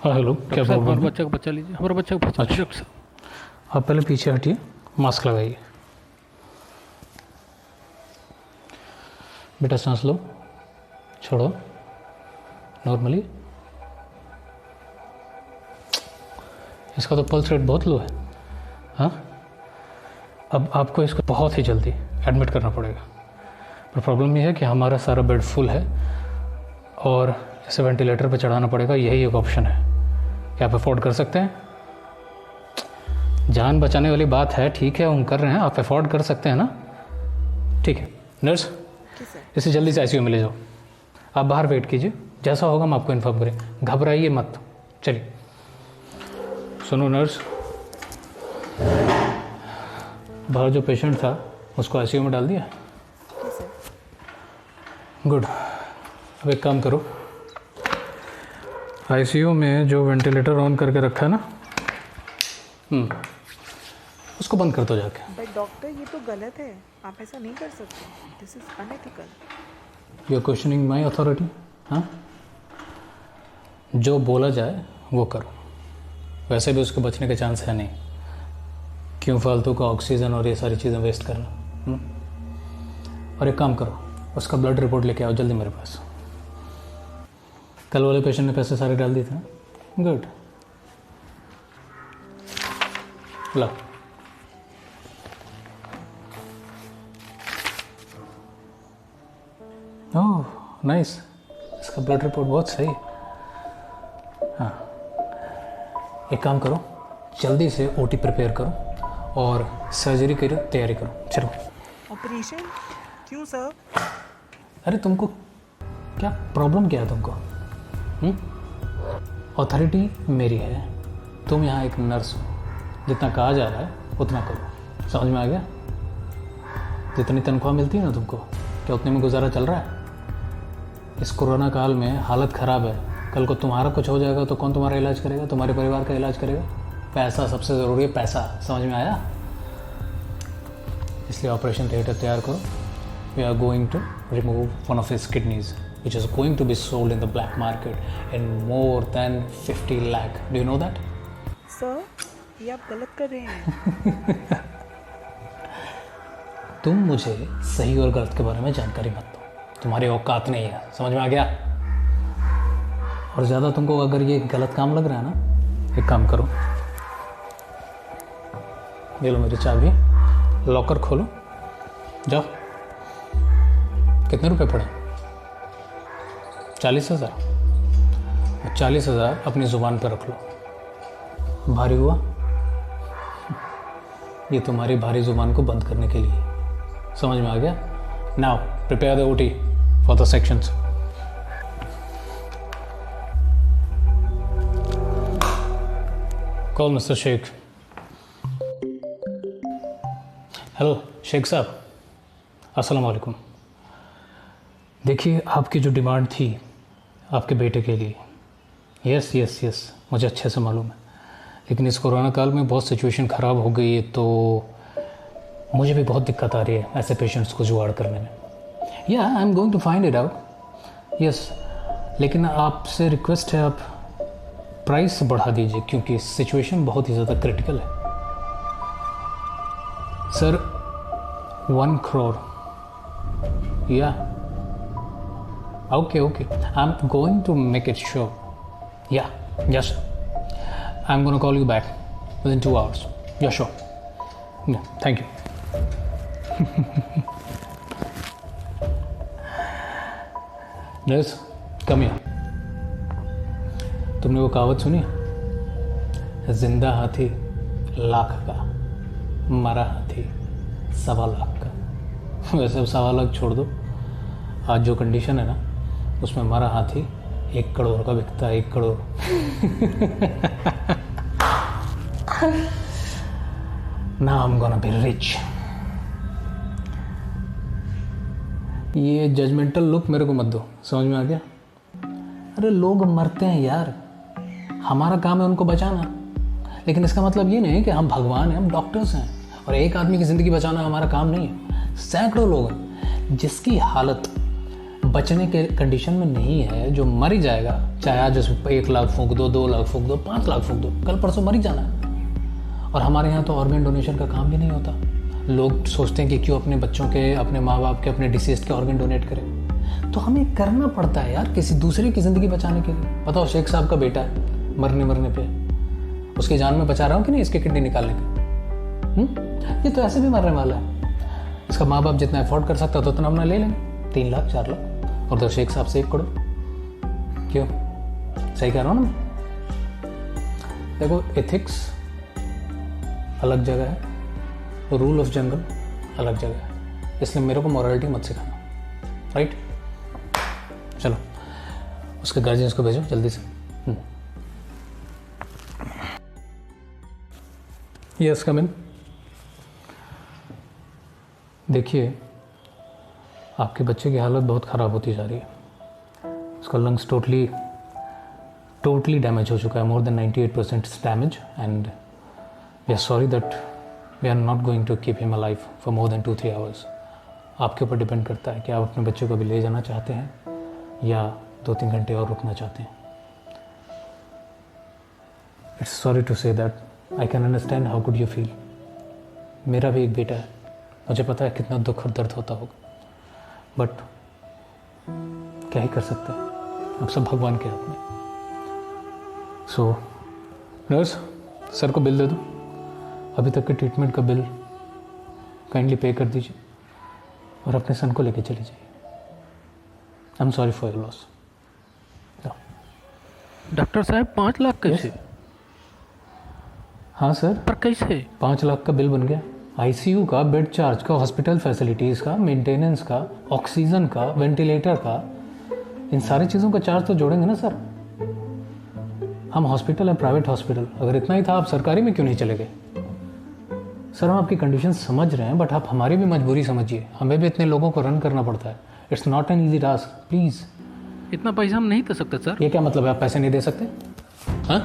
हाँ हेलो, क्या प्रॉब्लम हमारे है? बच्चे का बच्चा लीजिए, हमारे बच्चे का बच्चा अच्छा। डॉक्टर साहब। आप पहले पीछे हटिए, मास्क लगाइए। बेटा सांस लो, छोड़ो नॉर्मली। इसका तो पल्स रेट बहुत लो है। हाँ, अब आपको इसको बहुत ही जल्दी एडमिट करना पड़ेगा। पर प्रॉब्लम ये है कि हमारा सारा बेड फुल है और इसे वेंटिलेटर पर चढ़ाना पड़ेगा। यही एक ऑप्शन है। क्या आप अफोर्ड कर सकते हैं? जान बचाने वाली बात है, ठीक है, हम कर रहे हैं। आप अफोर्ड कर सकते हैं ना? ठीक है नर्स, इसे जल्दी से आईसीयू में ले जाओ। आप बाहर वेट कीजिए, जैसा होगा हम आपको इन्फॉर्म करें। घबराइए मत। चलिए सुनो नर्स, बाहर जो पेशेंट था उसको आईसीयू में डाल दिया? गुड। अब एक काम करो, आईसीयू में जो वेंटिलेटर ऑन करके रखा है ना, उसको बंद कर दो जाके। बट डॉक्टर ये तो गलत है, आप ऐसा नहीं कर सकते। This is unethical. You are questioning my authority? हाँ, जो बोला जाए वो करो। वैसे भी उसके बचने के चांस है नहीं, क्यों फालतू का ऑक्सीजन और ये सारी चीज़ें वेस्ट करना। और एक काम करो, उसका ब्लड रिपोर्ट लेके आओ जल्दी मेरे पास। कल वाले पेशेंट ने पैसे सारे डाल दिए थे ना? गुड, ला। ओह नाइस, इसका ब्लड रिपोर्ट बहुत सही। हाँ, एक काम करो, जल्दी से ओटी प्रिपेयर करो और सर्जरी की तैयारी करो। चलो। ऑपरेशन? क्यों सर? अरे तुमको क्या प्रॉब्लम, क्या है तुमको? अथॉरिटी मेरी है, तुम यहाँ एक नर्स हो। जितना कहा जा रहा है उतना करो, समझ में आ गया? जितनी तनख्वाह मिलती है ना तुमको, क्या उतने में गुजारा चल रहा है? इस कोरोना काल में हालत ख़राब है। कल को तुम्हारा कुछ हो जाएगा तो कौन तुम्हारा इलाज करेगा? तुम्हारे परिवार का इलाज करेगा? पैसा सबसे ज़रूरी है, पैसा। समझ में आया? इसलिए ऑपरेशन थिएटर तैयार करो। We are going to remove one of his kidneys which is going to be sold in the black market in more than 50 lakh. Do you know that? Sir ये आप गलत कर रहे हैं। तुम मुझे सही और गलत के बारे में जानकारी मत दो, तुम्हारी औकात नहीं है। समझ में आ गया? और ज़्यादा तुमको अगर ये गलत काम लग रहा है ना, एक काम करो, ये लो मेरी चाबी, लॉकर खोलो, जाओ। कितने रुपए पड़े? 40,000। 40,000 अपनी ज़ुबान पर रख लो। भारी हुआ? ये तुम्हारी भारी ज़ुबान को बंद करने के लिए। समझ में आ गया? Now prepare the OT for the sections. Call mister Sheikh. Hello Sheikh साहब, अस्सलाम वालेकुम। देखिए, आपकी जो डिमांड थी आपके बेटे के लिए, यस यस यस, मुझे अच्छे से मालूम है। लेकिन इस कोरोना काल में बहुत सिचुएशन ख़राब हो गई है, तो मुझे भी बहुत दिक्कत आ रही है ऐसे पेशेंट्स को जुगाड़ करने में। Yeah I am going to find it out. Yes, लेकिन आपसे रिक्वेस्ट है, आप प्राइस बढ़ा दीजिए क्योंकि सिचुएशन बहुत ही ज़्यादा क्रिटिकल है। Sir 1 crore। या okay, I'm going to make it sure. Yeah, yes, I'm going to call you back within 2 hours. Yeah, sure. Yeah, thank you. Nurse, come here. तुमने वो कहावत सुनी है? जिंदा हाथी लाख का, मरा हाथी 1.25 लाख का। वैसे अब 1.25 लाख छोड़ दो, आज जो कंडीशन है ना, उसमें मरा हाथी 1 करोड़ का बिकता है। 1 crore. Now I'm gonna be rich। ये जजमेंटल लुक मेरे को मत दो, समझ में आ गया? अरे लोग मरते हैं यार, हमारा काम है उनको बचाना। लेकिन इसका मतलब ये नहीं कि हम भगवान हैं, हम डॉक्टर्स हैं और एक आदमी की ज़िंदगी बचाना हमारा काम नहीं है। सैकड़ों लोग हैं जिसकी हालत बचने के कंडीशन में नहीं है, जो मर ही जाएगा, चाहे आज उस 1 लाख फूंक दो, 2 लाख फूंक दो, 5 लाख फूंक दो, कल परसों मर ही जाना है। और हमारे यहाँ तो ऑर्गन डोनेशन का काम भी नहीं होता। लोग सोचते हैं कि क्यों अपने बच्चों के, अपने माँ बाप के, अपने डिसीज के ऑर्गन डोनेट करें। तो हमें करना पड़ता है यार, किसी दूसरे की ज़िंदगी बचाने के लिए। बताओ, शेख साहब का बेटा है, मरने पे, उसकी जान में बचा रहा हूँ कि नहीं इसकी किडनी निकालने का? ये तो ऐसे भी मरने वाला है। इसका माँ बाप जितना अफोर्ड कर सकता तो उतना हमने ले लेंगे, 3 लाख 4 लाख। और तो शेख साहब से 1 करोड़। क्यों? सही कह रहा हूँ ना मैं? देखो, एथिक्स अलग जगह है, रूल ऑफ जंगल अलग जगह है, इसलिए मेरे को मॉरलिटी मत सिखाना, राइट? चलो, उसके गार्जियंस को भेजो जल्दी से। यस, कम इन। देखिए, आपके बच्चे की हालत बहुत ख़राब होती जा रही है। उसका लंग्स टोटली डैमेज हो चुका है, more than 98% damage, and we are sorry that we are not going to keep him alive for more than 2-3 hours. आपके ऊपर डिपेंड करता है कि आप अपने बच्चे को भी ले जाना चाहते हैं या 2-3 घंटे और रुकना चाहते हैं। It's sorry to say that, I can understand how could you feel. मेरा भी एक बेटा है, मुझे पता है कितना दुख और दर्द होता होगा, बट क्या ही कर सकते हैं, अब सब भगवान के हाथ में। सो नर्स, सर को बिल दे दो, अभी तक के ट्रीटमेंट का बिल काइंडली पे कर दीजिए और अपने सन को लेके चले जाइए। I am sorry for your loss. Doctor साहब 5 लाख कैसे? हाँ सर, पर कैसे? 5 लाख का बिल बन गया। आईसीयू का, बेड चार्ज का, हॉस्पिटल फैसिलिटीज़ का, मेंटेनेंस का, ऑक्सीजन का, वेंटिलेटर का, इन सारी चीज़ों का चार्ज तो जोड़ेंगे ना सर। हम हॉस्पिटल है, प्राइवेट हॉस्पिटल, अगर इतना ही था आप सरकारी में क्यों नहीं चले गए? सर, हम आपकी कंडीशन समझ रहे हैं, बट आप हमारी भी मजबूरी समझिए, हमें भी इतने लोगों को रन करना पड़ता है। It's not an easy task, please. इतना पैसा हम नहीं दे सकते सर। ये क्या मतलब है, आप पैसे नहीं दे सकते? हाँ,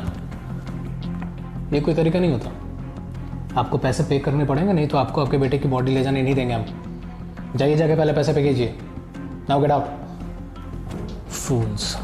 ये कोई तरीका नहीं होता। आपको पैसे पे करने पड़ेंगे, नहीं तो आपको आपके बेटे की बॉडी ले जाने नहीं देंगे हम। जाइए, जाके पहले पैसे पे कीजिए। नाउ गेट आउट, फूल्स।